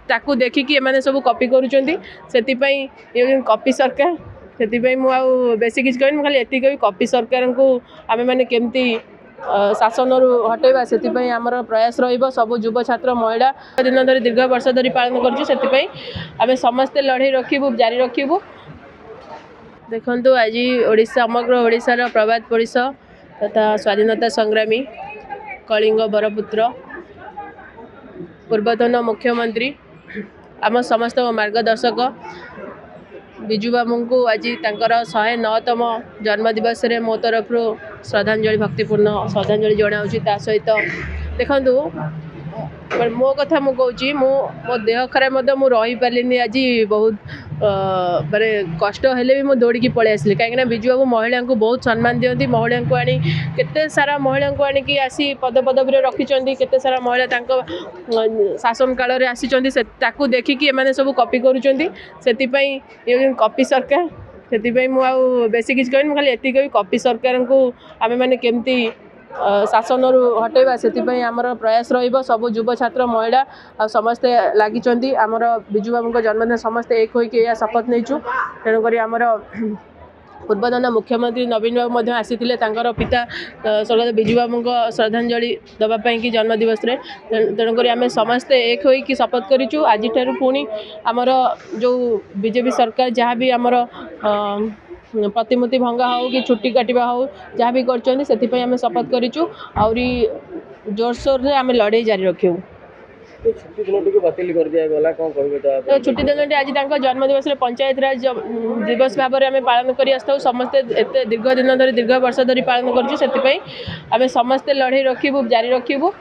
ताकू देखिकी एमाने सब कॉपी करूछंती सेतिपई ये कॉपी सरकार सेतिपई मु आ बेसी किछ कहनी खाली एति कहि कॉपी सरकार को आमे माने केमती शासन हटेबा सेतिपई आमर प्रयास रहिबो सब युवा छात्र महिला दिन धरी दीर्घ वर्ष धरी पालन करछु सेतिपई आमे समस्त लड़ाई रखिबु जारी रखिबु। देखंतु आज ओडिशा समग्र ओडिशार प्रभात पुरुष तथा स्वाधीनता संग्रामी कलिंग बरपुत्र पूर्वतन मुख्यमंत्री आम समस्त मार्गदर्शक बिजू बाबू को आज तांकर 109तम जन्मदिवस रे मो तरफ श्रद्धांजलि भक्तिपूर्ण श्रद्धांजलि जनाऊँगी ता सहित देखंतु मो कथा मु कहूँ मो देह खराब मु रही पार्लिनी आज बहुत माने कष्ट हेले भी मु दौड़ी की पळै आसली कहीं बिजू बाबू महिला को बहुत सम्मान दियंती महिला को आनी केते सारा महिला को आनी कि आसी पद पदवी रखिचंती केते सारा महिला तांको शासन काल रे आसीचंती से ताकू देखिकी एमाने सब कॉपी करूचंती सेतिपई ये कॉपी सरकार सेतिपई मु आ बेसी किछ कहनी खाली एति कहि कॉपी सरकार को आमे माने केमती शासन हटेबा सेतिपई आमर प्रयास रहिबो सब युवा छात्र महिला आ समस्ते लागिचंती आमर बिजू बाबू जन्मदिन समस्ते एक होइके या शपथ नैछु तेणु करी आमर पूर्वतन मुख्यमंत्री नवीन बाबू मध्य आसीथिले तांकर पिता स्वर्गत बिजू बाबू श्रद्धांजलि दबापाई कि जन्मदिवस रे तेणु करी आमे समस्ते एक होइकी शपथ करिछु आज ठारू पुणी आमर जो बीजेपी सरकार जहाँ भी आमर प्रतिमूर्ति भंगा हो कि छुट्टी काटिबा हो जहाँ भी करछन्ती सेतिपई आमे शपथ करिछु आउरी जोरसोर रे आमे लड़ाई जारी रखिबु। छुट्टी दिन को बातिल कर दिया गला कोन कहबे तो छुट्टी दिन आज तांका जन्मदिवस रे पंचायत राज दिवस भाव में आमे पालन करी आस्ताउ समस्ते एते दीर्घ दिन धरी दीर्घ वर्ष धरी पालन करछु सेतिपई आमे समस्ते लड़ाई रखिबु जारी रखिबु।